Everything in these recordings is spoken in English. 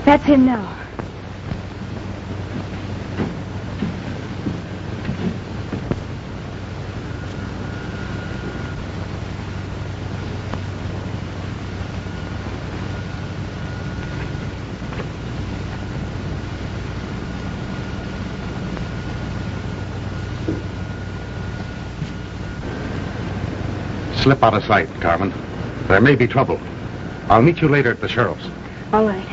That's him now. Slip out of sight, Carmen. There may be trouble. I'll meet you later at the sheriff's. All right.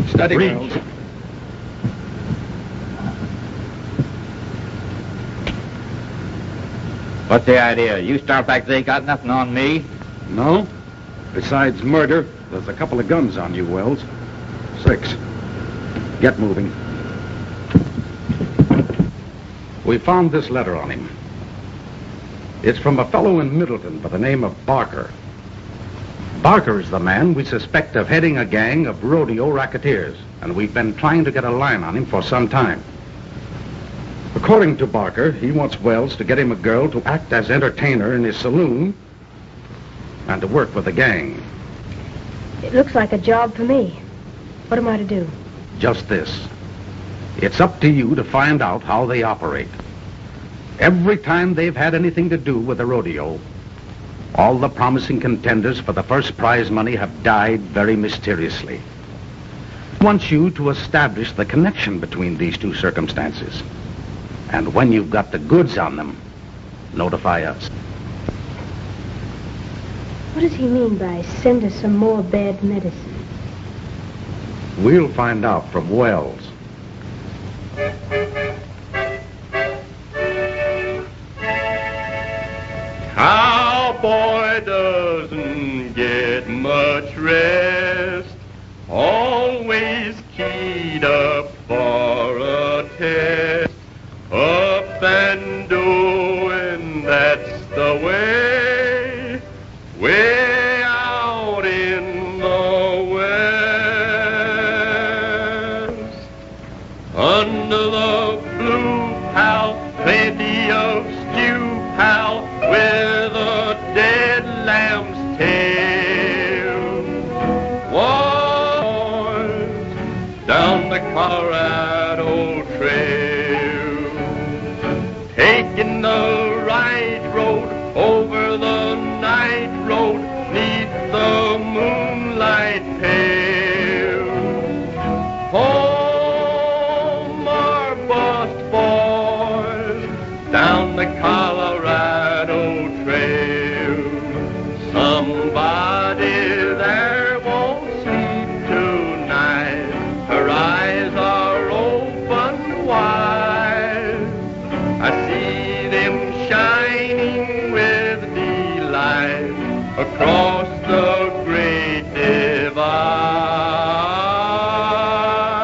Steady, Earl. What's the idea? You start like they got nothing on me? No. Besides murder, there's a couple of guns on you, Wells. 6. Get moving. We found this letter on him. It's from a fellow in Middleton by the name of Barker. Barker is the man we suspect of heading a gang of rodeo racketeers, and we've been trying to get a line on him for some time. According to Barker, he wants Wells to get him a girl to act as entertainer in his saloon and to work with the gang. It looks like a job for me. What am I to do? Just this. It's up to you to find out how they operate. Every time they've had anything to do with the rodeo, all the promising contenders for the first prize money have died very mysteriously. I want you to establish the connection between these two circumstances. And when you've got the goods on them, notify us. What does he mean by send us some more bad medicine? We'll find out from Wells. Cowboy doesn't get much rest, always keyed up for a test, up and doing, that's the way, way out in the west. Under the blue, pal, plenty of stew, pal, with a dead lamb's tail. Boys, down the Colorado Trail, taking the right road over the night road, neath the moonlight pale. Home our bust boys, down the Colorado Trail. Somebody there won't sleep tonight. Her eyes are open wide. I see them shining with delight across the great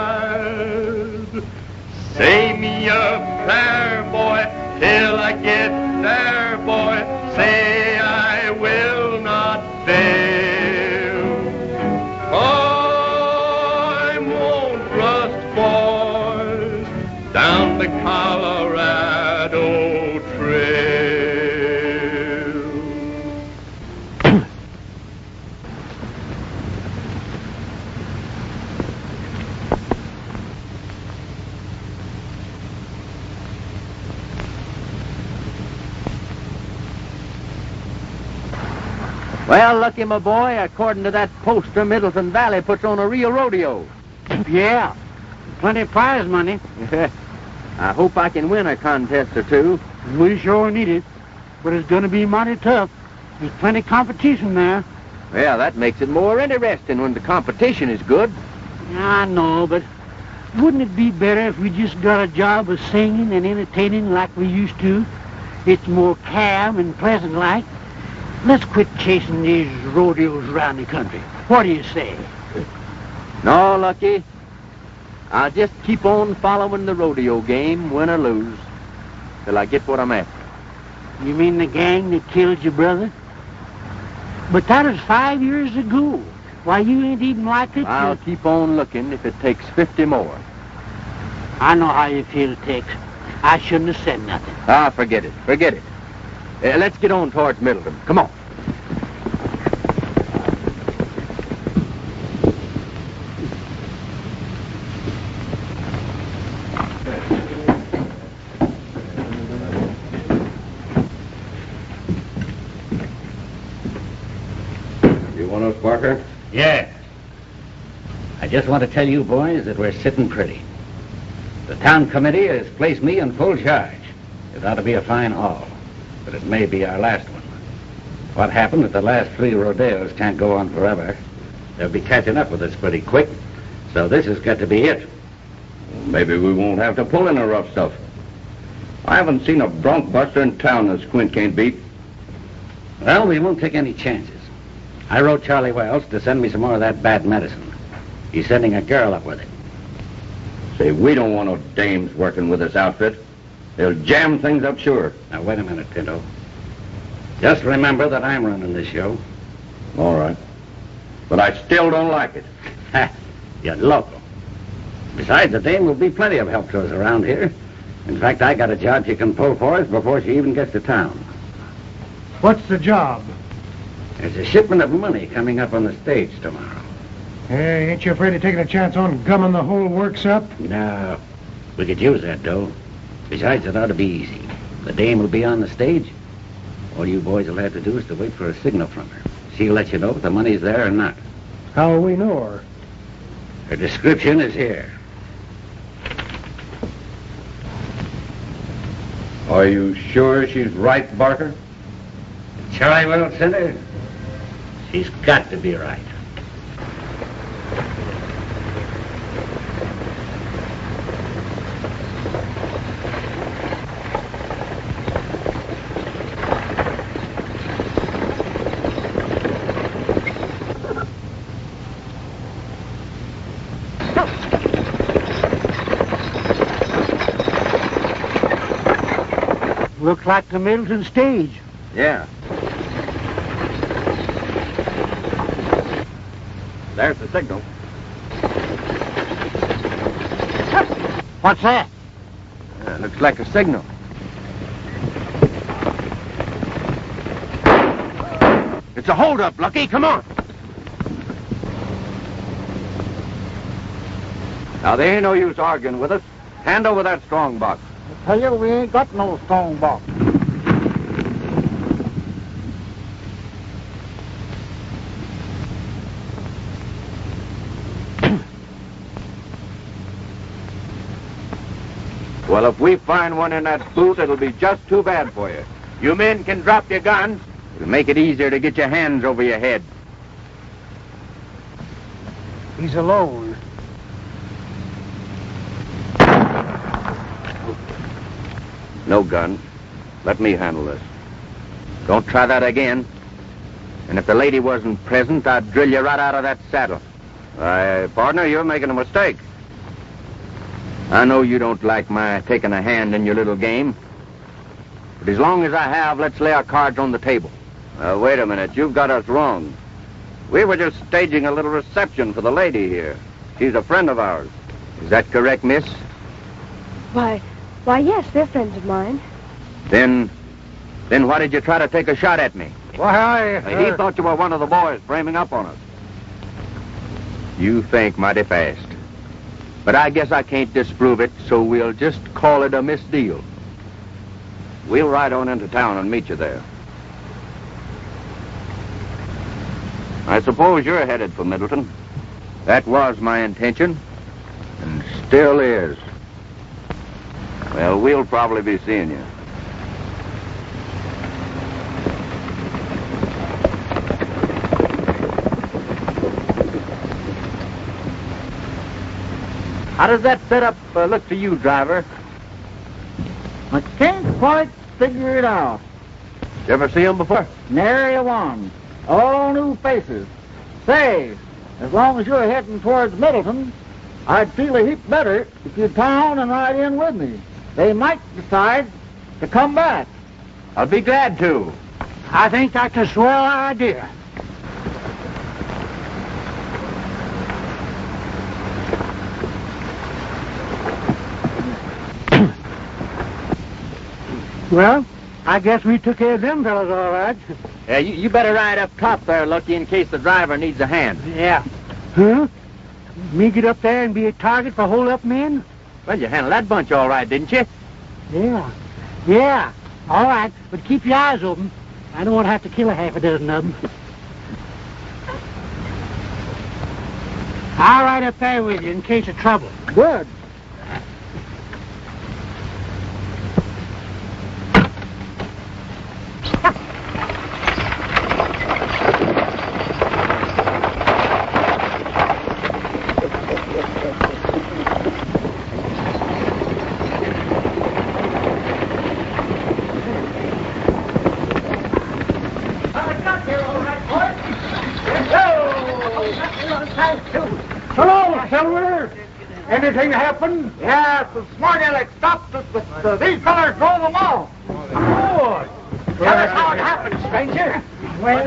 divide. Say me a prayer, boy, till I get there, boy. Say I will not fail. Well, Lucky, my boy, according to that poster, Middleton Valley puts on a real rodeo. Yeah. Plenty of prize money. I hope I can win a contest or two. We sure need it. But it's going to be mighty tough. There's plenty of competition there. Well, that makes it more interesting when the competition is good. I know, but wouldn't it be better if we just got a job of singing and entertaining like we used to? It's more calm and pleasant like. Let's quit chasing these rodeos around the country. What do you say? No, Lucky. I'll just keep on following the rodeo game, win or lose, till I get what I'm after. You mean the gang that killed your brother? But that was 5 years ago. Why, you ain't even like it. I'll keep on looking if it takes 50 more. I know how you feel, Tex. I shouldn't have said nothing. Ah, forget it. Forget it. Let's get on towards Middleton. Come on. You want us, Barker? Yeah. I just want to tell you boys that we're sitting pretty. The town committee has placed me in full charge. It ought to be a fine haul, but it may be our last one. What happened at the last 3 rodeos can't go on forever. They'll be catching up with us pretty quick, so this has got to be it. Maybe we won't have to pull in the rough stuff. I haven't seen a bronc buster in town that Squint can't beat. Well, we won't take any chances. I wrote Charlie Wells to send me some more of that bad medicine. He's sending a girl up with it. Say, we don't want no dames working with this outfit. They'll jam things up sure. Now, wait a minute, Pinto. Just remember that I'm running this show. All right. But I still don't like it. Ha! You're local. Besides, the dame will be plenty of help to us around here. In fact, I got a job she can pull for us before she even gets to town. What's the job? There's a shipment of money coming up on the stage tomorrow. Hey, ain't you afraid of taking a chance on gumming the whole works up? No. We could use that dough. Besides, it ought to be easy. The dame will be on the stage. All you boys will have to do is to wait for a signal from her. She'll let you know if the money's there or not. How will we know her? Her description is here. Are you sure she's right, Barker? Charlie Wells sent her? She's got to be right. Looks like the Middleton stage. Yeah. There's the signal. What's that? Looks like a signal. It's a holdup, Lucky. Come on. Now, there ain't no use arguing with us. Hand over that strong box. I tell you, we ain't got no strong box. Well, if we find one in that boot, it'll be just too bad for you. You men can drop your guns. It'll make it easier to get your hands over your head. He's alone. No guns. Let me handle this. Don't try that again. And if the lady wasn't present, I'd drill you right out of that saddle. Partner, you're making a mistake. I know you don't like my taking a hand in your little game. But as long as I have, let's lay our cards on the table. Wait a minute. You've got us wrong. We were just staging a little reception for the lady here. She's a friend of ours. Is that correct, miss? Why, yes, they're friends of mine. Then why did you try to take a shot at me? Why, He thought you were one of the boys framing up on us. You think mighty fast. But I guess I can't disprove it, so we'll just call it a misdeal. We'll ride on into town and meet you there. I suppose you're headed for Middleton. That was my intention, and still is. Well, we'll probably be seeing you. How does that setup look to you, driver? I can't quite figure it out. You ever see him before? Nary a one. All new faces. Say, as long as you're heading towards Middleton, I'd feel a heap better if you'd town and ride in with me. They might decide to come back. I'll be glad to. I think that's a swell idea. Well, I guess we took care of them fellas all right. Yeah, you better ride up top there, Lucky, in case the driver needs a hand. Yeah. Huh? Me get up there and be a target for hold-up men? Well, you handled that bunch all right, didn't you? Yeah. Yeah. All right, but keep your eyes open. I don't want to have to kill a half a dozen of them. I'll ride up there with you in case of trouble. Good. Hello, Silver. Anything happen? Yeah, the smart aleck stopped us, but these fellas drove them off. Good. Tell us how it happened, stranger. Well,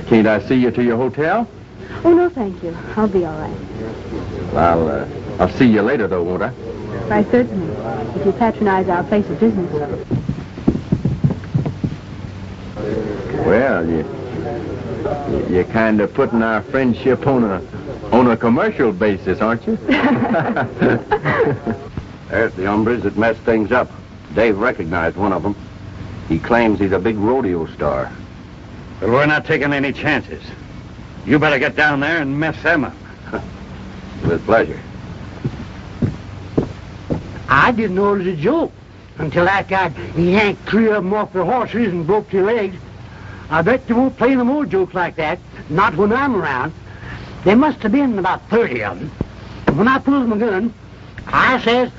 can't I see you to your hotel? Oh, no, thank you. I'll be all right. Well, I'll see you later, though, won't I? Why, certainly. If you patronize our place of business. Well, you're kind of putting our friendship on a commercial basis, aren't you? There's the hombres that messed things up. Dave recognized one of them. He claims he's a big rodeo star. But we're not taking any chances. You better get down there and mess them up. With pleasure. I didn't know it was a joke until that guy yanked 3 of them off their horses and broke their legs. I bet they won't play no more jokes like that, not when I'm around. There must have been about 30 of them. And when I pulled my gun, I says,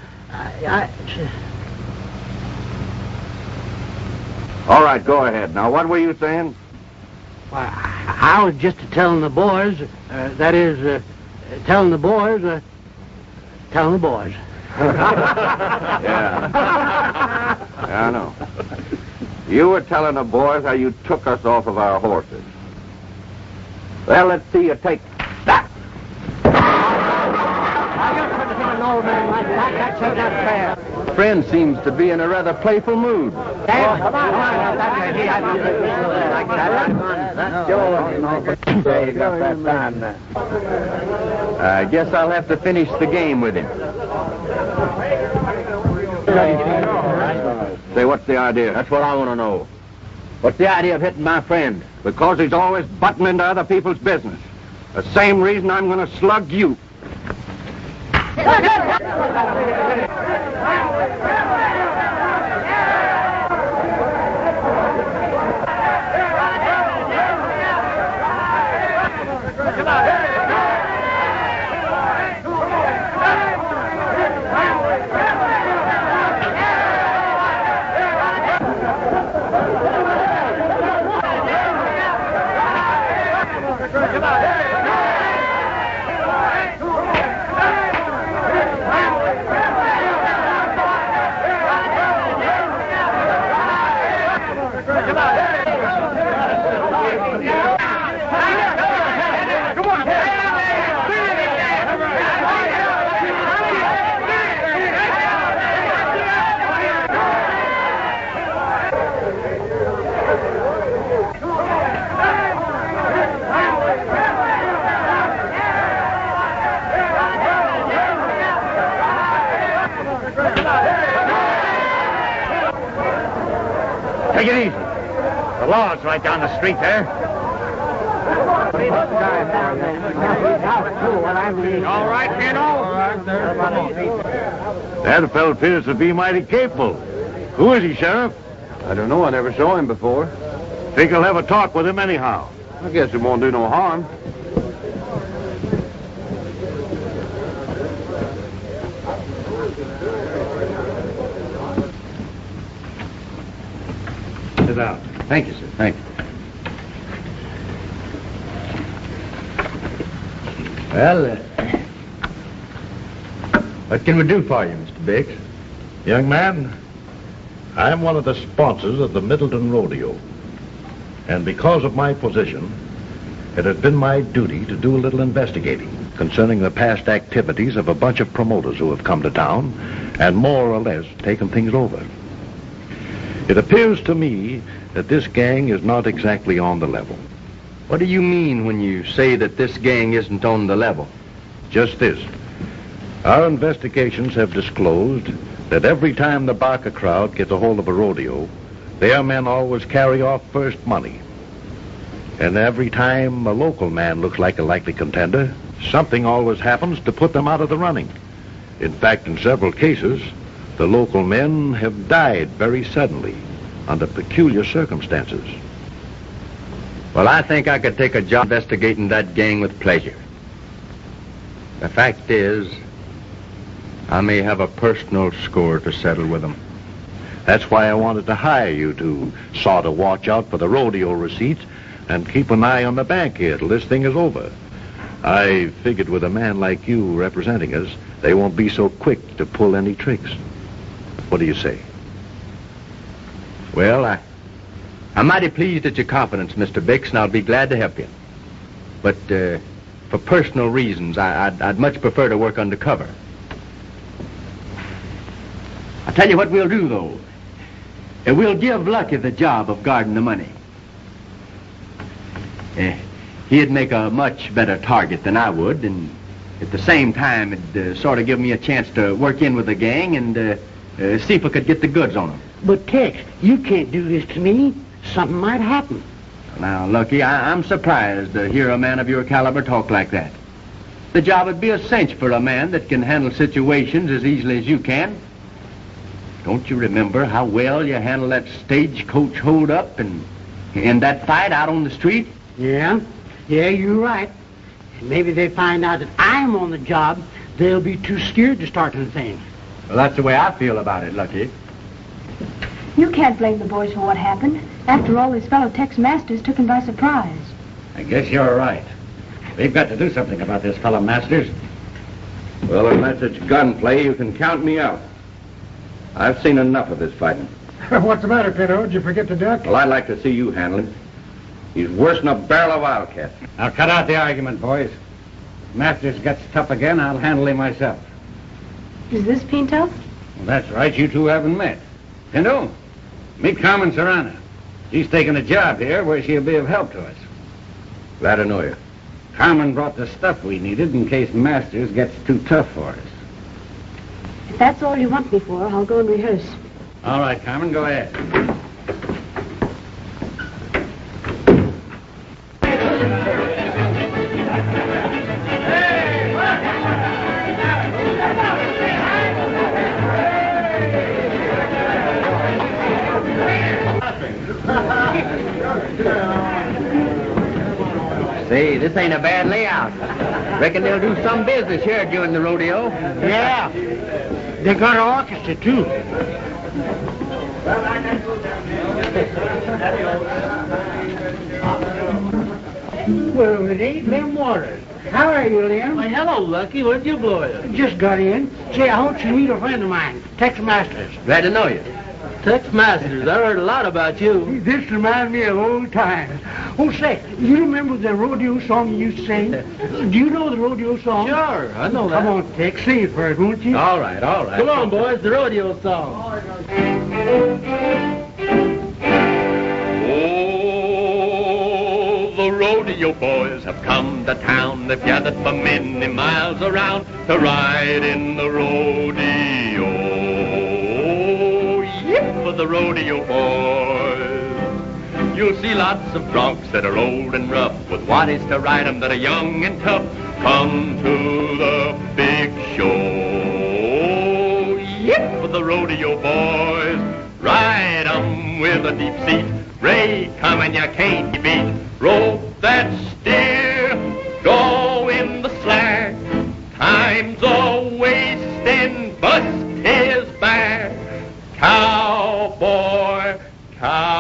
All right, go ahead. Now, what were you saying? Well, I was just telling the boys, telling the boys. Yeah. Yeah, I know. You were telling the boys how you took us off of our horses. Well, let's see you take that. Friend seems to be in a rather playful mood. I guess I'll have to finish the game with him. Say, what's the idea? That's what I want to know. What's the idea of hitting my friend? Because he's always butting into other people's business. The same reason I'm going to slug you. Take it easy. The law's right down the street there. All right, Pino. That fellow appears to be mighty capable. Who is he, Sheriff? I don't know. I never saw him before. Think I'll have a talk with him anyhow. I guess it won't do no harm. Sit down. Thank you, sir. Thank you. Well, what can we do for you, Mr. Biggs? Young man, I'm one of the sponsors of the Middleton Rodeo. And because of my position, it has been my duty to do a little investigating concerning the past activities of a bunch of promoters who have come to town and more or less taken things over. It appears to me that this gang is not exactly on the level. What do you mean when you say that this gang isn't on the level? Just this. Our investigations have disclosed that every time the Barker crowd gets a hold of a rodeo, their men always carry off first money. And every time a local man looks like a likely contender, something always happens to put them out of the running. In fact, in several cases, the local men have died very suddenly under peculiar circumstances. Well, I think I could take a job investigating that gang with pleasure. The fact is, I may have a personal score to settle with them. That's why I wanted to hire you to sort of watch out for the rodeo receipts and keep an eye on the bank here till this thing is over. I figured with a man like you representing us, they won't be so quick to pull any tricks. What do you say? Well, I'm mighty pleased at your confidence, Mr. Bix, and I'll be glad to help you. But for personal reasons, I'd much prefer to work undercover. I'll tell you what we'll do, though. We'll give Lucky the job of guarding the money. He'd make a much better target than I would, and at the same time, it'd sort of give me a chance to work in with the gang and see if I could get the goods on them. But, Tex, you can't do this to me. Something might happen. Now, Lucky, I'm surprised to hear a man of your caliber talk like that. The job would be a cinch for a man that can handle situations as easily as you can. Don't you remember how well you handled that stagecoach hold-up and that fight out on the street? Yeah, you're right. And maybe they find out that I'm on the job, they'll be too scared to start the thing. Well, that's the way I feel about it, Lucky. You can't blame the boys for what happened. After all, his fellow Tex Masters took him by surprise. I guess you're right. We've got to do something about this fellow Masters. Well, unless it's gunplay, you can count me out. I've seen enough of this fighting. What's the matter, Pino? Did you forget to duck? Well, I'd like to see you handle him. He's worse than a barrel of wildcat. Now, cut out the argument, boys. If Masters gets tough again, I'll handle him myself. Is this Pinto? Well, that's right. You two haven't met. Pinto, meet Carmen Serrano. She's taking a job here where she'll be of help to us. Glad to know you. Carmen brought the stuff we needed in case Masters gets too tough for us. If that's all you want me for, I'll go and rehearse. All right, Carmen, go ahead. Say, this ain't a bad layout. Reckon they'll do some business here during the rodeo. Yeah, they got an orchestra, too. Well, it ain't Lem Waters. How are you, Lem? Why, hello, Lucky. Where'd you blow it? Just got in. Say, I want you to meet a friend of mine, Tex Masters. Glad to know you. Tex Masters. I heard a lot about you. This reminds me of old times. Oh, say, you remember the rodeo song you used to sing? Do you know the rodeo song? Sure, I know that. Come on, Tex, sing it for us, won't you? All right, all right. Come on, boys, the rodeo song. Oh, the rodeo boys have come to town. They've gathered from many miles around to ride in the rodeo. Yip for the rodeo boys. You'll see lots of broncs that are old and rough, with waddies to ride 'em that are young and tough. Come to the big show. Yip for the rodeo boys. Ride 'em with a deep seat. Ray, come and you can't beat. Rope that steer, go in the slack. Time's a wasting, bust his back. Cowboy, cowboy.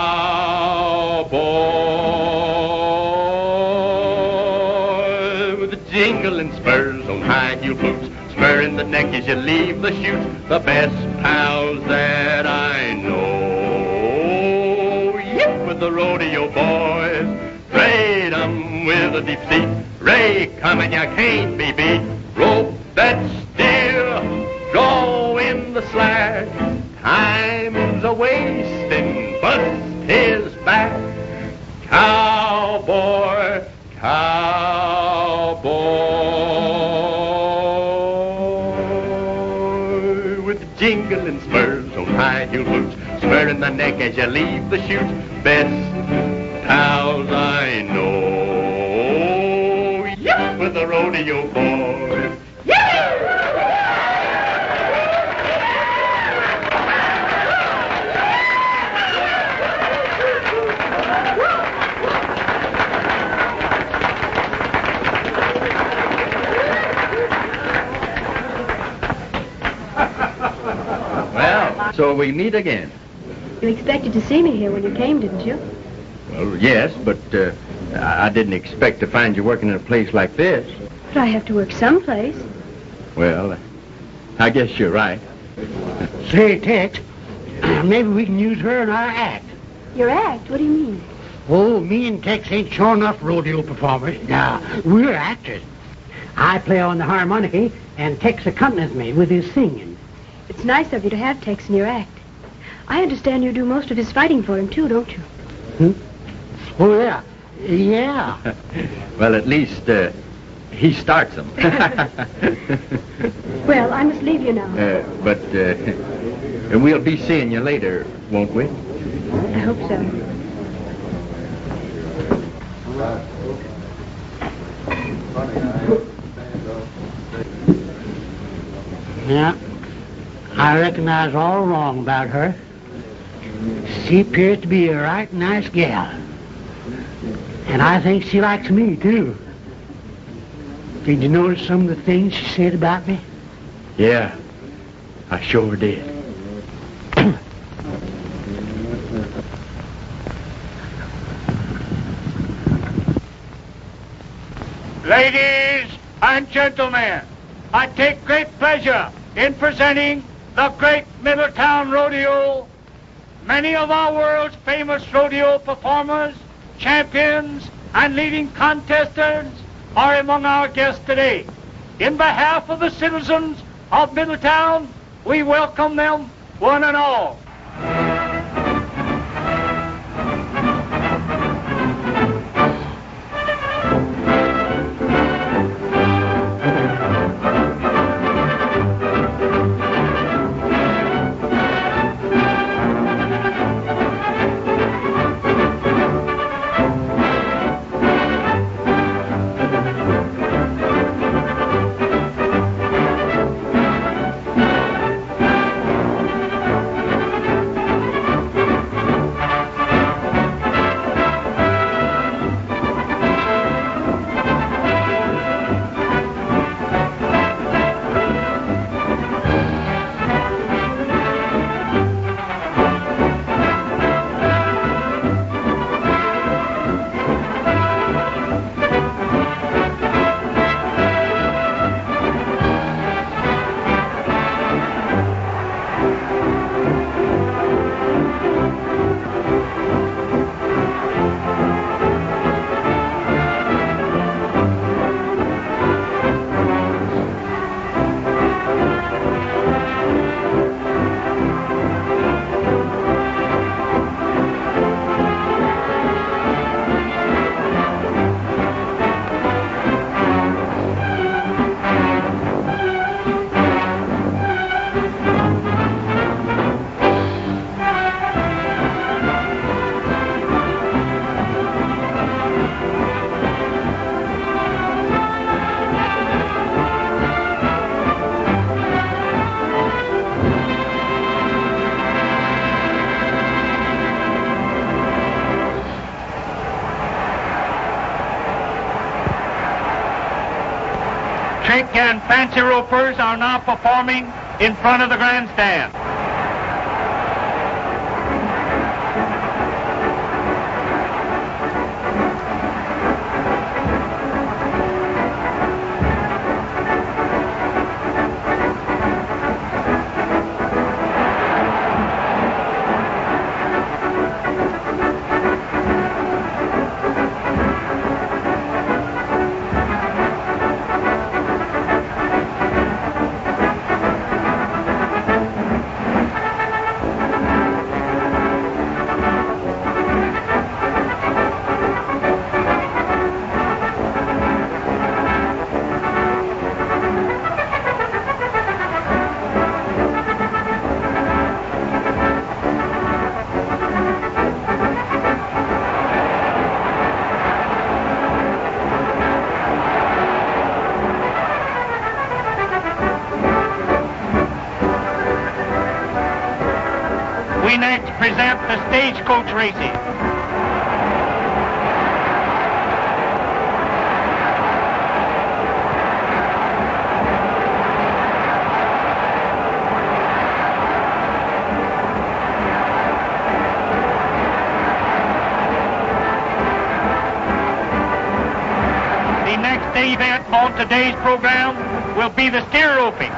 With the jingling spurs on high heel boots, spur in the neck as you leave the chute. The best pals that I know. Yip with the rodeo boys. Trade 'em with a deep seat. Ray, come and you can't be beat. Rope that steer, go in the slack. Time's a wasting, bust his back. Cowboy, cowboy. With jingling spurs on high heel boots, spur in the neck as you leave the chute. Best pals I know. Yep, with the rodeo boys. Well, so we meet again. You expected to see me here when you came, didn't you? Well, yes, but I didn't expect to find you working in a place like this. But I have to work someplace. Well, I guess you're right. Say, Tex, maybe we can use her in our act. Your act? What do you mean? Oh, me and Tex ain't sure enough rodeo performers. Now, we're actors. I play on the harmonica, and Tex accompanies me with his singing. It's nice of you to have Tex in your act. I understand you do most of his fighting for him, too, don't you? Oh, yeah. Yeah. Well, at least he starts them. Well, I must leave you now. But we'll be seeing you later, won't we? I hope so. Yeah. I reckon I was all wrong about her. She appears to be a right nice gal. And I think she likes me, too. Did you notice some of the things she said about me? Yeah, I sure did. Ladies and gentlemen, I take great pleasure in presenting the Great Middletown Rodeo. Many of our world's famous rodeo performers, champions, and leading contestants are among our guests today. In behalf of the citizens of Middletown, we welcome them one and all. fancy ropers are now performing in front of the grandstand. We next present the stagecoach racing. The next event on today's program will be the steer roping.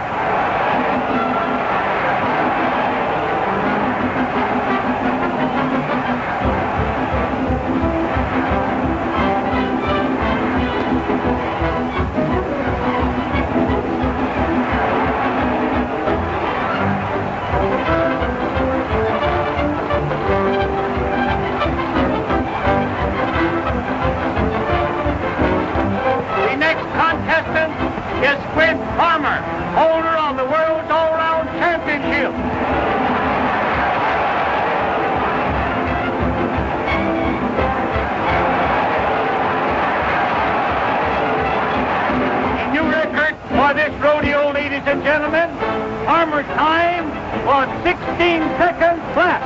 Holder of the world's all-round championship. A new record for this rodeo, ladies and gentlemen. Farmer's time was 16 seconds flat.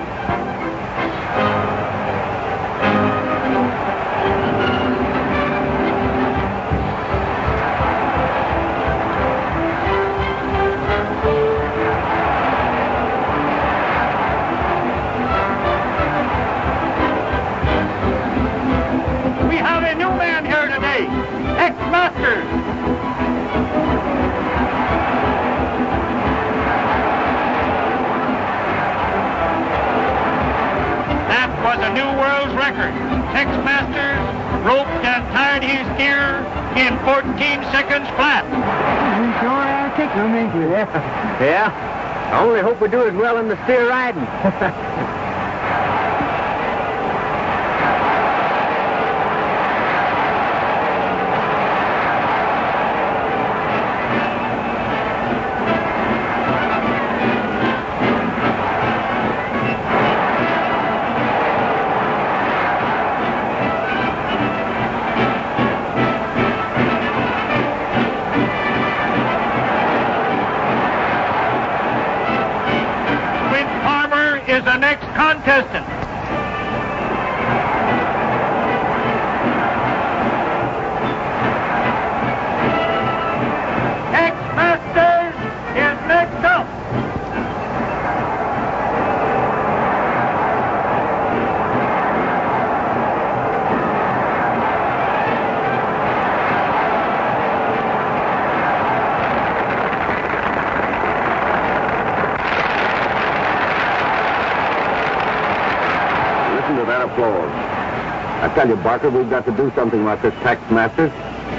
Tex Masters. That was a new world's record. Tex Masters roped and tied his steer in 14 seconds flat. We sure are tickled, ain't we? Yeah. I only hope we do as well in the steer riding. Is the next contestant. Tex Masters is next up. That applause. I tell you, Barker, we've got to do something about this Tex Masters,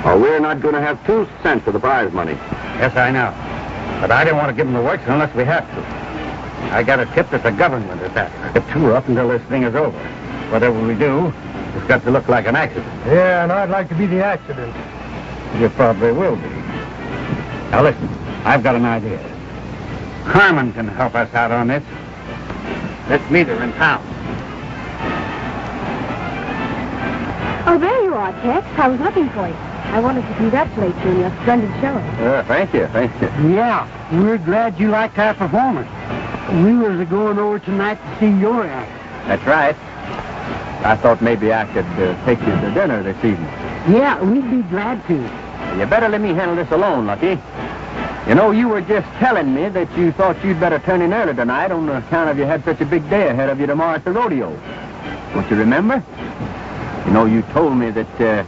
or we're not going to have 2 cents of the prize money. Yes, I know. But I don't want to give them the works unless we have to. I got a tip that the government is after. If 2 up until this thing is over. Whatever we do, it's got to look like an accident. Yeah, and I'd like to be the accident. You probably will be. Now listen, I've got an idea. Carmen can help us out on this. Let's meet her in town. Oh, there you are, Tex. I was looking for you. I wanted to congratulate you on your splendid show. Thank you. Yeah, we're glad you liked our performance. We was going over tonight to see your act. That's right. I thought maybe I could take you to dinner this evening. Yeah, we'd be glad to. You better let me handle this alone, Lucky. You know, you were just telling me that you thought you'd better turn in early tonight on account of you had such a big day ahead of you tomorrow at the rodeo. Don't you remember? You know, you told me that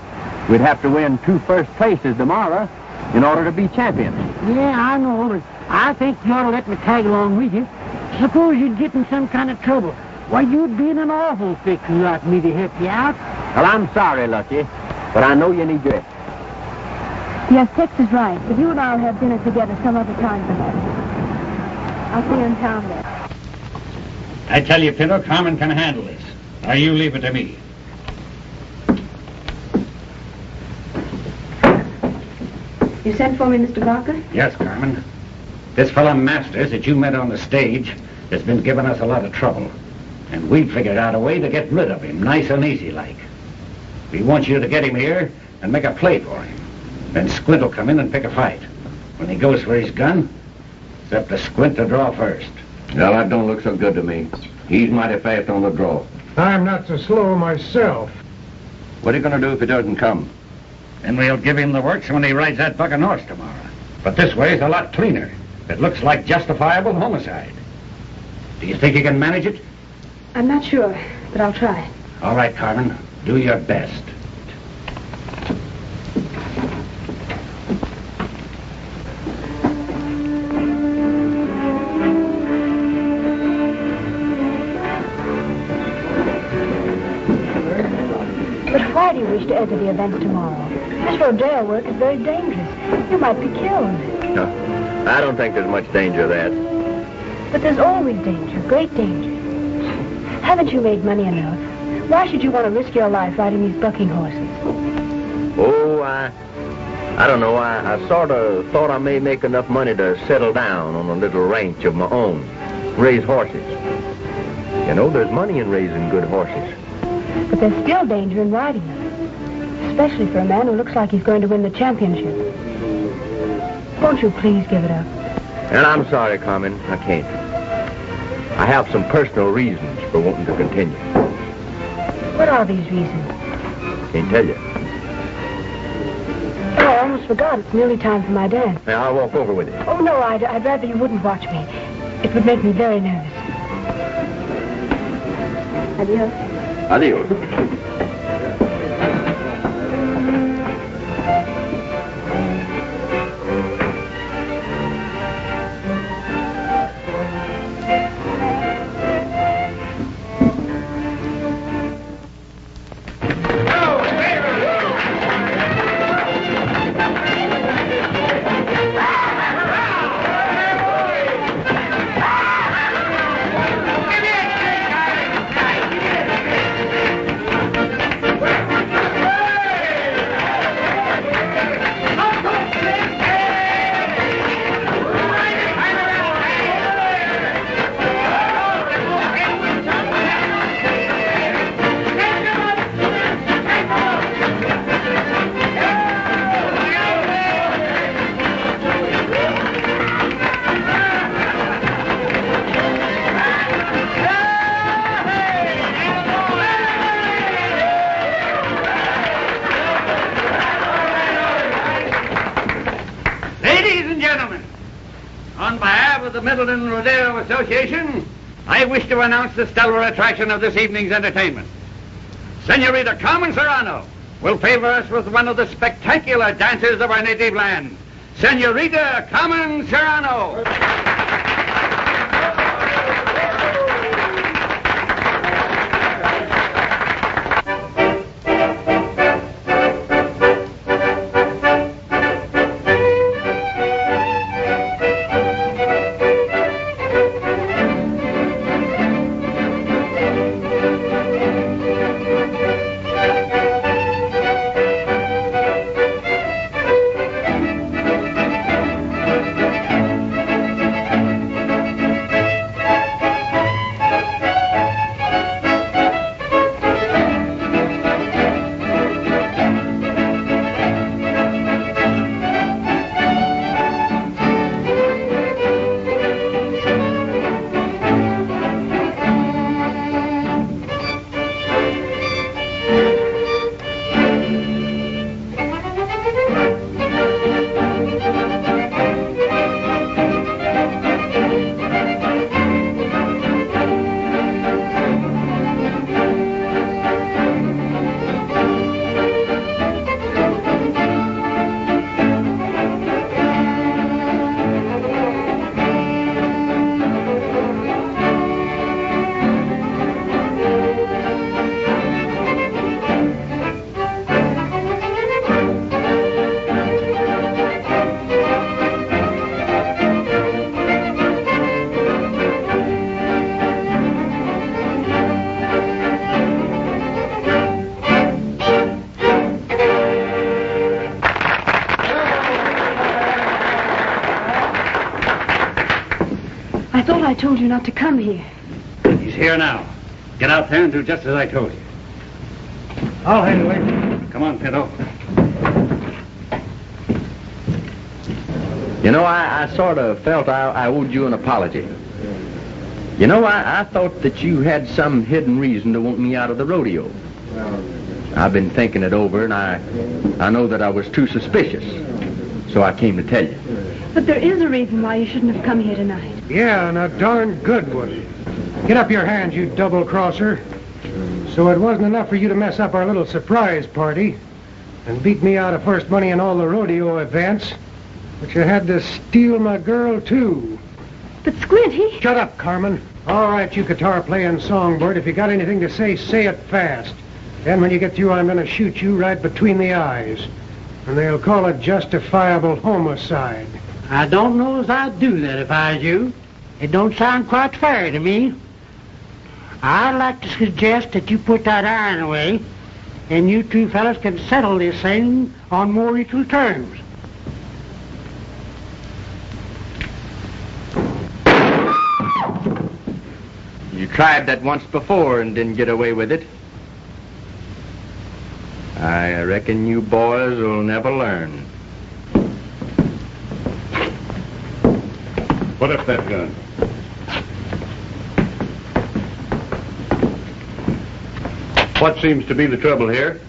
we'd have to win 2 first places tomorrow in order to be champions. Yeah, I know, but I think you ought to let me tag along with you. Suppose you'd get in some kind of trouble. Why, you'd be in an awful fix without me to help you out. Well, I'm sorry, Lucky, but I know you need your... Yes, Tex is right, but you and I'll have dinner together some other time perhaps. I'll see you in town then. I tell you, Pinto, Carmen can handle this. Now you leave it to me. You sent for me, Mr. Barker? Yes, Carmen. This fellow Masters that you met on the stage has been giving us a lot of trouble. And we figured out a way to get rid of him, nice and easy like. We want you to get him here and make a play for him. Then Squint will come in and pick a fight. When he goes for his gun, it's up to Squint to draw first. Well, that don't look so good to me. He's mighty fast on the draw. I'm not so slow myself. What are you going to do if he doesn't come? Then we'll give him the works when he rides that bucking horse tomorrow. But this way is a lot cleaner. It looks like justifiable homicide. Do you think you can manage it? I'm not sure, but I'll try. All right, Carmen. Do your best. But why do you wish to enter the event tomorrow? This Rodeo work is very dangerous. You might be killed. No, I don't think there's much danger of that. But there's always danger, great danger. Haven't you made money enough? Why should you want to risk your life riding these bucking horses? Oh, I don't know. I sort of thought I may make enough money to settle down on a little ranch of my own. Raise horses. You know, there's money in raising good horses. But there's still danger in riding them. Especially for a man who looks like he's going to win the championship. Won't you please give it up? And I'm sorry, Carmen. I can't. I have some personal reasons for wanting to continue. What are these reasons? Can't tell you. Oh, I almost forgot. It's nearly time for my dance. Now, I'll walk over with you. Oh, no, I'd rather you wouldn't watch me. It would make me very nervous. Adios. Adios. Middleton Rodeo Association, I wish to announce the stellar attraction of this evening's entertainment. Senorita Carmen Serrano will favor us with one of the spectacular dances of our native land. Senorita Carmen Serrano. I thought I told you not to come here. He's here now. Get out there and do just as I told you. I'll handle it. Come on, Pinto. You know, I sort of felt I owed you an apology. You know, I thought that you had some hidden reason to want me out of the rodeo. I've been thinking it over, and I know that I was too suspicious. So I came to tell you. But there is a reason why you shouldn't have come here tonight. Yeah, and a darn good one. Get up your hands, you double-crosser. So it wasn't enough for you to mess up our little surprise party and beat me out of first money in all the rodeo events, but you had to steal my girl, too. But Squint, he... Shut up, Carmen. All right, you guitar-playing songbird. If you got anything to say it fast. Then when you get through, I'm going to shoot you right between the eyes. And they'll call it justifiable homicide. I don't know as I'd do that if I was you. It don't sound quite fair to me. I'd like to suggest that you put that iron away, and you two fellas can settle this thing on more equal terms. You tried that once before and didn't get away with it. I reckon you boys will never learn. Put up that gun. What seems to be the trouble here?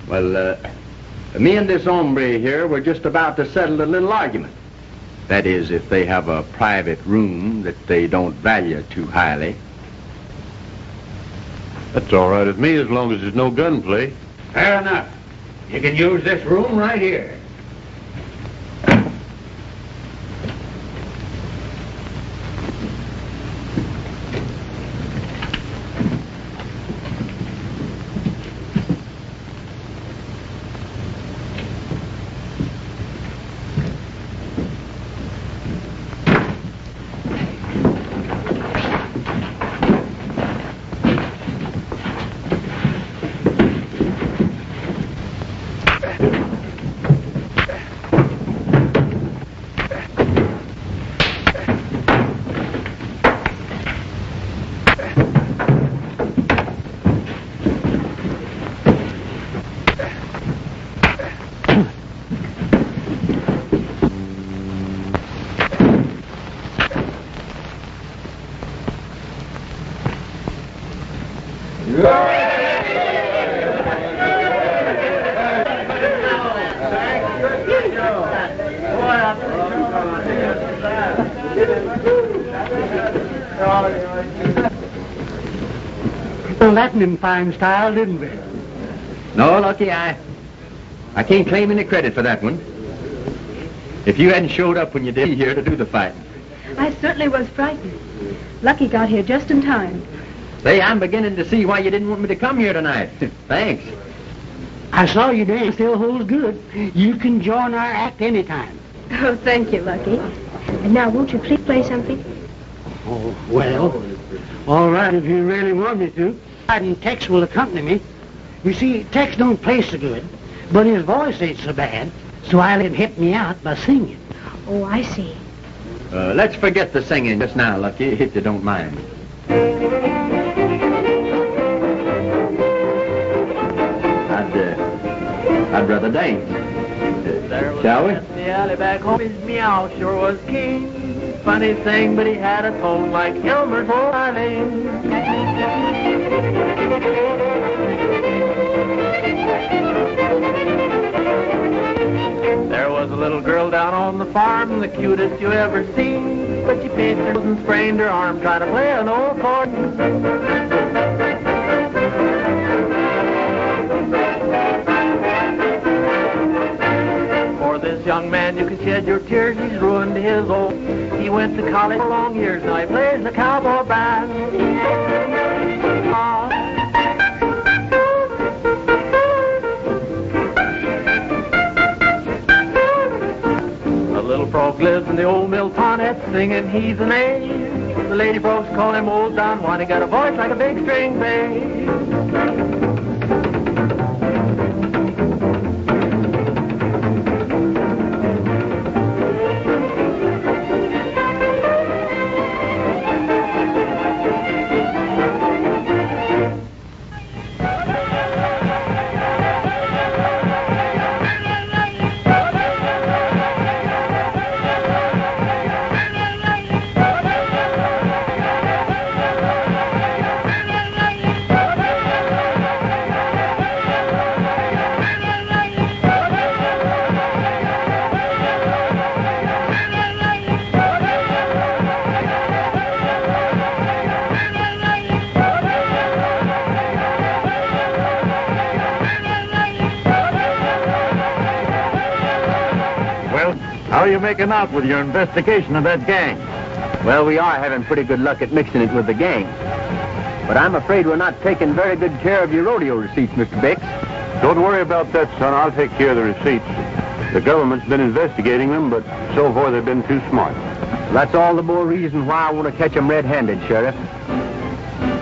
Well, me and this hombre here were just about to settle a little argument. That is, if they have a private room that they don't value too highly. That's all right with me as long as there's no gunplay. Fair enough. You can use this room right here. Well, that in fine style, didn't we? No, Lucky, I can't claim any credit for that one. If you hadn't showed up when you did here to do the fighting. I certainly was frightened. Lucky got here just in time. Say, I'm beginning to see why you didn't want me to come here tonight. Thanks. I saw you dance still holds good. You can join our act anytime. Oh, thank you, Lucky. And now, won't you please play something? Oh, well, all right if you really want me to. And Tex will accompany me. You see, Tex don't play so good, but his voice ain't so bad, so I let him help me out by singing. Oh, I see. Let's forget the singing just now, Lucky, if you don't mind. I'd rather dance. Shall we? In the alley back home, his meow sure was king. Funny thing, but he had a tone like Elmer's violin. There was a little girl down on the farm, the cutest you ever seen. But she pinched her and sprained her arm trying to play an old accordion. This young man, you can shed your tears, he's ruined his old. He went to college for long years, now he plays in the Cowboy band. A little frog lives in the old mill ponnet, singing he's an A. The lady folks call him Old Don Juan, he got a voice like a big string bass. you making out with your investigation of that gang? Well, we are having pretty good luck at mixing it with the gang. But I'm afraid we're not taking very good care of your rodeo receipts, Mr. Bix. Don't worry about that, son. I'll take care of the receipts. The government's been investigating them, but so far they've been too smart. That's all the more reason why I want to catch them red-handed, Sheriff.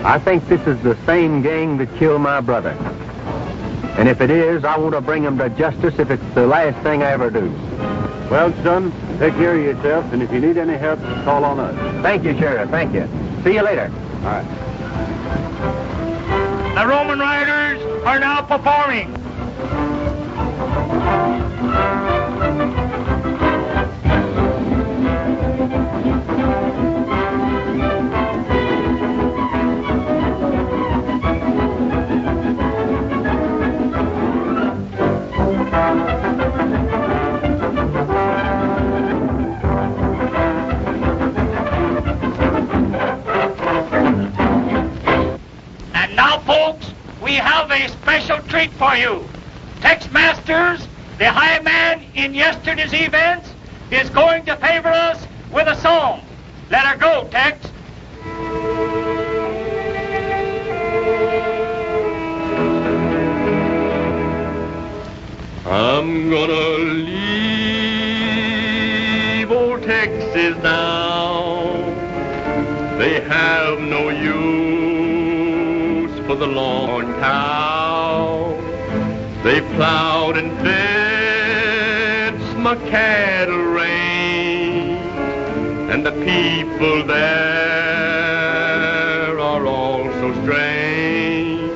I think this is the same gang that killed my brother. And if it is, I want to bring them to justice if it's the last thing I ever do. Well, son, take care of yourself, and if you need any help, call on us. Thank you, Sheriff. Thank you. See you later. All right. The Roman riders are now performing. And now, folks, we have a special treat for you. Tex Masters, the high man in yesterday's events, is going to favor us with a song. Let her go, Tex. I'm gonna leave old Texas now. They have no use for the long cow. They plowed and fenced my cattle range, and the people there are all so strange.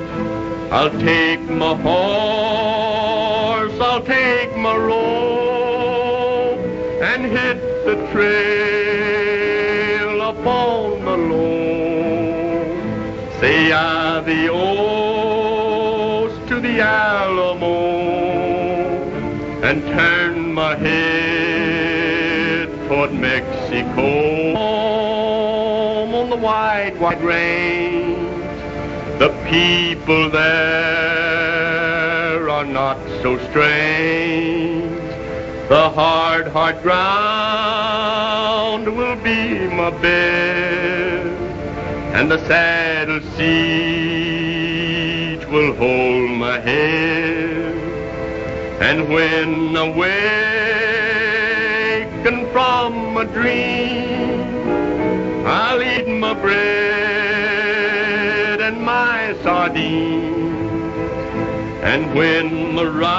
I'll take my horse, I'll take my rope, and hit the trail upon the low. Say adios to the Alamo, and turn my head toward Mexico. Home on the wide, wide range, the people there are not so strange. The hard, hard ground will be my bed, and the saddle siege will hold my head. And when awakened from a dream, I'll eat my bread and my sardines. And when the ride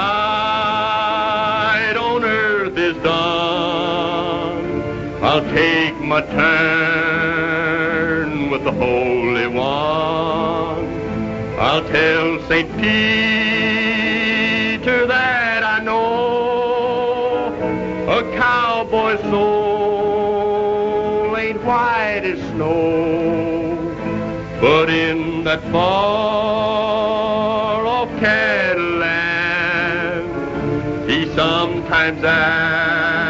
on earth is done, I'll take my turn with the Holy One. I'll tell St. Peter that I know a cowboy's soul ain't white as snow, but in that far-off cattle land, he sometimes acted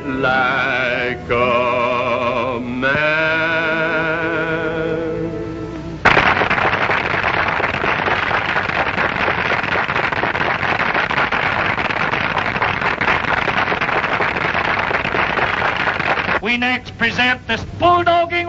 like a man. We next present this bulldogging.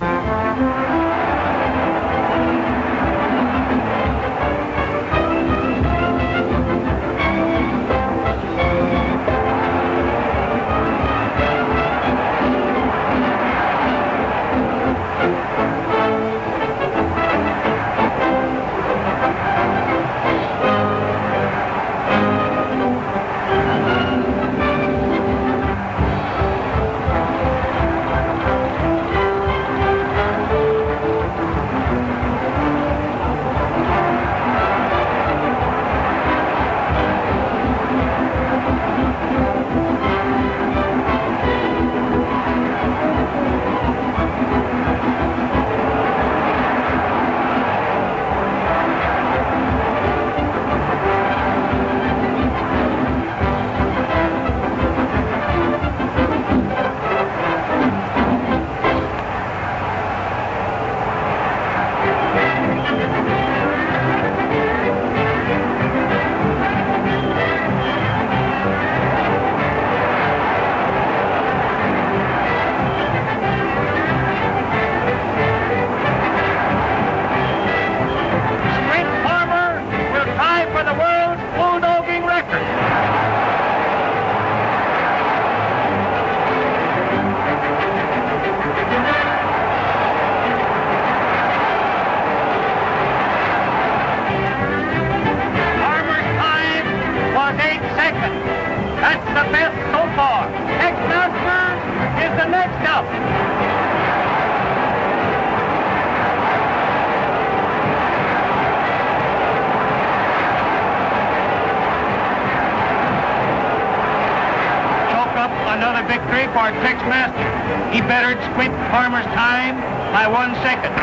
Another victory for Tex Master. He bettered Squint Farmer's time by 1 second.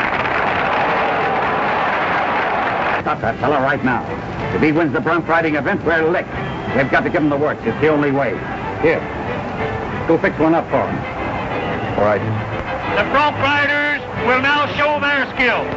Stop that fella right now. If he wins the bronc riding event, we're licked. We've got to give him the works. It's the only way. Here, go fix one up for him. All right. The bronc riders will now show their skill.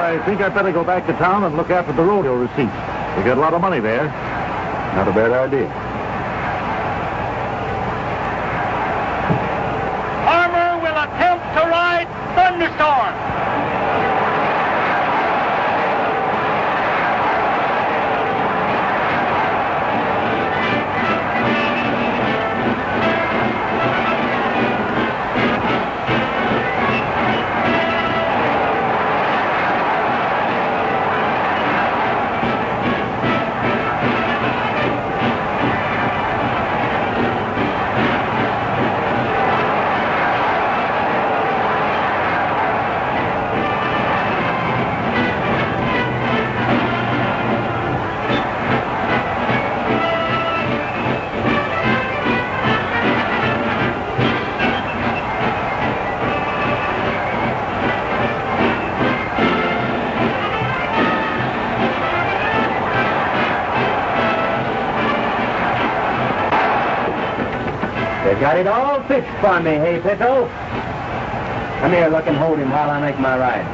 I think I'd better go back to town and look after the rodeo receipts. We got a lot of money there. Not a bad idea. Farmer will attempt to ride Thunderstorm. Got it all fixed for me, hey, Pickle? Come here, look and hold him while I make my ride.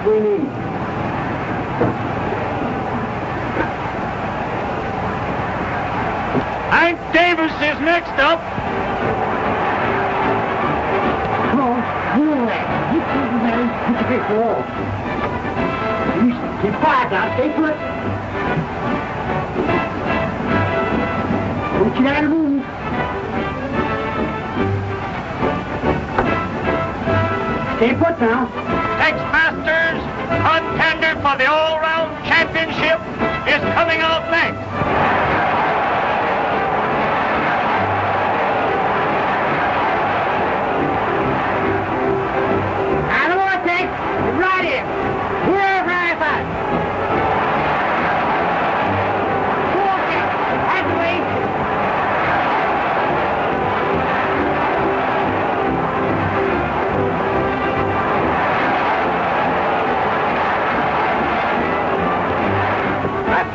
We need. Hank Davis is next up. Come on, you in there. You keep the man. Put your paper off. You keep quiet now. Stay put. Don't you gotta move. Stay put now. Tex Masters, contender for the all-round championship, is coming out next. I don't want to take. Right here. We're right back. Okay. That's the way.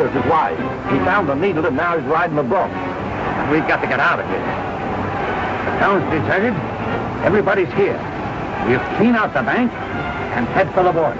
Is wise. He found the needle and now he's riding the bronc. And we've got to get out of here. The town's deserted. Everybody's here. We'll clean out the bank and head for the border.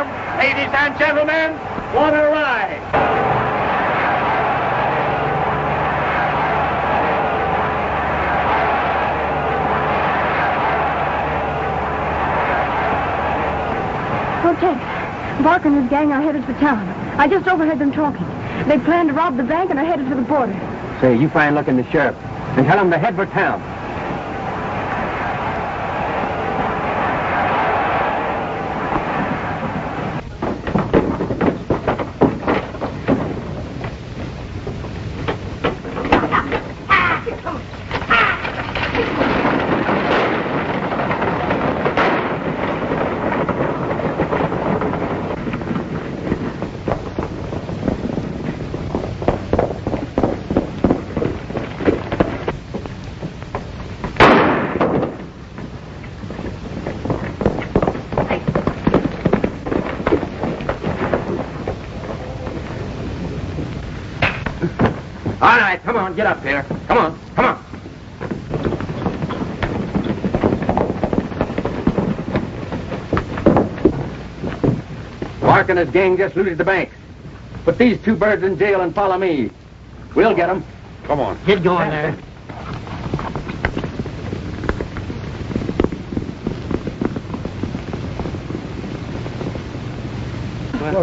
him. Ladies and gentlemen, what a ride. Oh, Tex, Barker and his gang are headed for town. I just overheard them talking. They plan to rob the bank and are headed for the border. Say, you find look in the sheriff and tell him to head for town. All right, come on, get up here. Come on, come on. Mark and his gang just looted the bank. Put these two birds in jail and follow me. We'll get them. Come on. Get going there.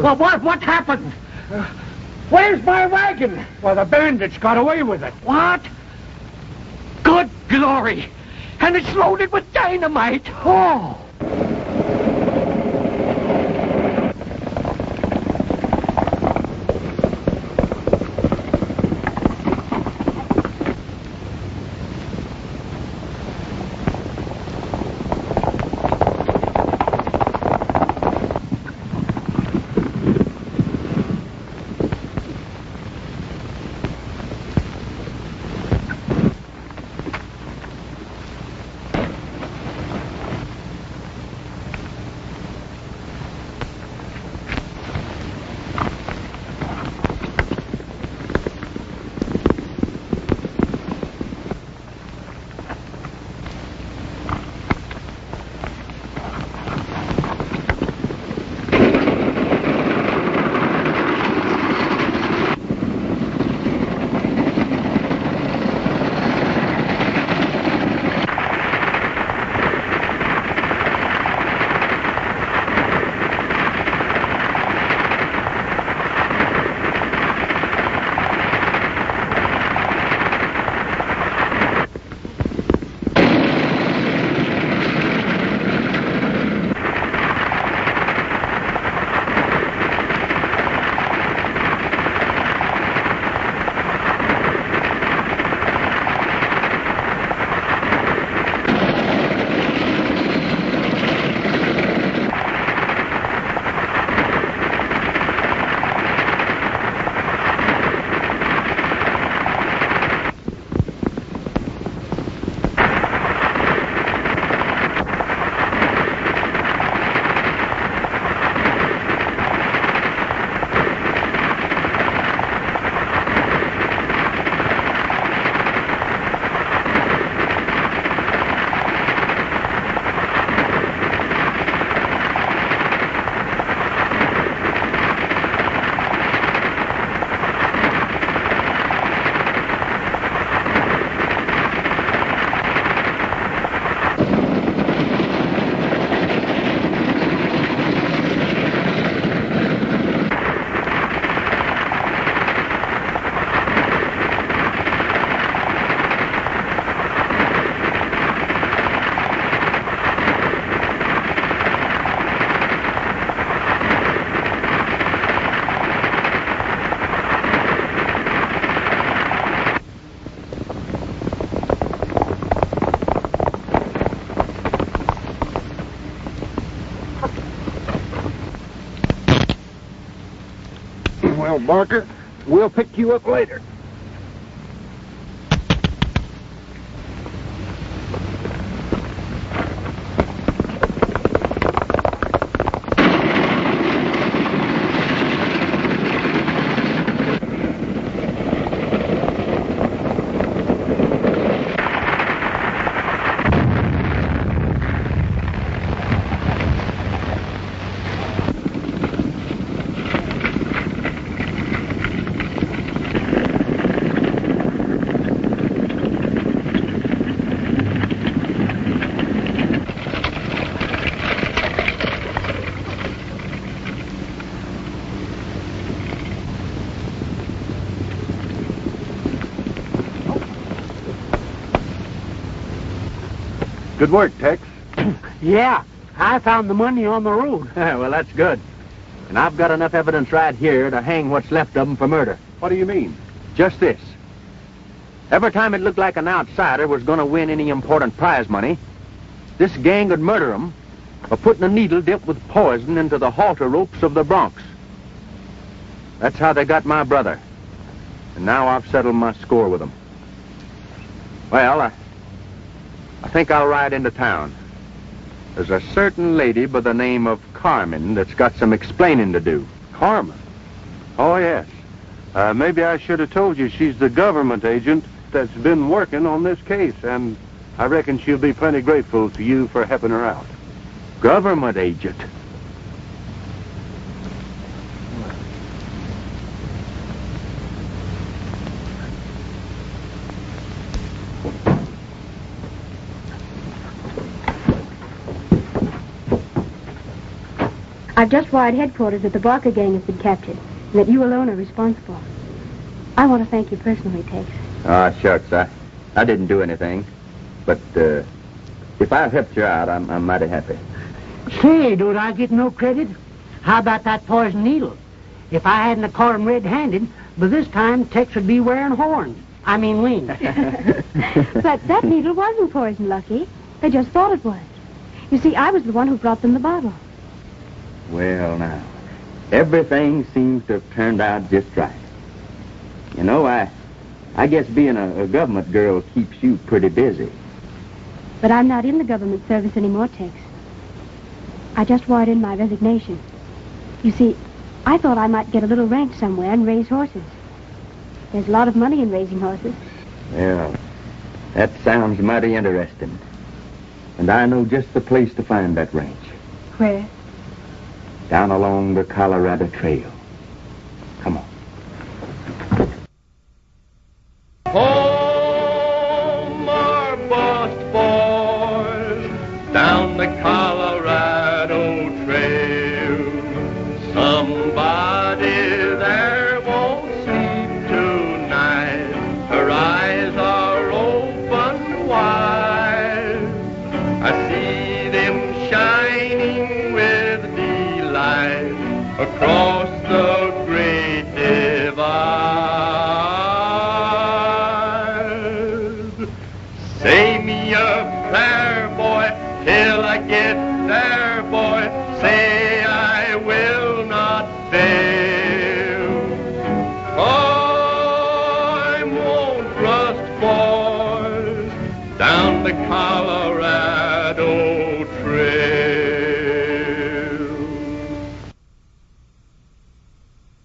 Well, what happened? Where's my wagon? Well, the bandits got away with it. What? Good glory. And it's loaded with dynamite. Oh. Well, Barker, we'll pick you up later. Good work, Tex. Yeah, I found the money on the road. Well, that's good. And I've got enough evidence right here to hang what's left of them for murder. What do you mean? Just this. Every time it looked like an outsider was going to win any important prize money, this gang would murder him by putting a needle dipped with poison into the halter ropes of the broncs. That's how they got my brother. And now I've settled my score with them. Well, I think I'll ride into town. There's a certain lady by the name of Carmen that's got some explaining to do. Carmen? Oh, yes. Maybe I should have told you she's the government agent that's been working on this case, and I reckon she'll be plenty grateful to you for helping her out. Government agent? I've just wired headquarters that the Barker gang has been captured, and that you alone are responsible. I want to thank you personally, Tex. Ah, shucks, I didn't do anything. But, if I helped you out, I'm mighty happy. Say, don't I get no credit? How about that poison needle? If I hadn't caught him red-handed, by this time Tex would be wearing horns. I mean wings. But that needle wasn't poison, Lucky. They just thought it was. You see, I was the one who brought them the bottle. Well, now, everything seems to have turned out just right. You know, I guess being a government girl keeps you pretty busy. But I'm not in the government service anymore, Tex. I just wired in my resignation. You see, I thought I might get a little ranch somewhere and raise horses. There's a lot of money in raising horses. Well, that sounds mighty interesting. And I know just the place to find that ranch. Where? Down along the Colorado Trail. Come on. Home our bust boys down the Colorado Trail. Somebody there won't sleep tonight. Her eyes are open wide. I see them shining with delight across the great divide. Say me a prayer, boy, till I get there, boy. Say I will not fail. I won't rust, boys, down the Colorado.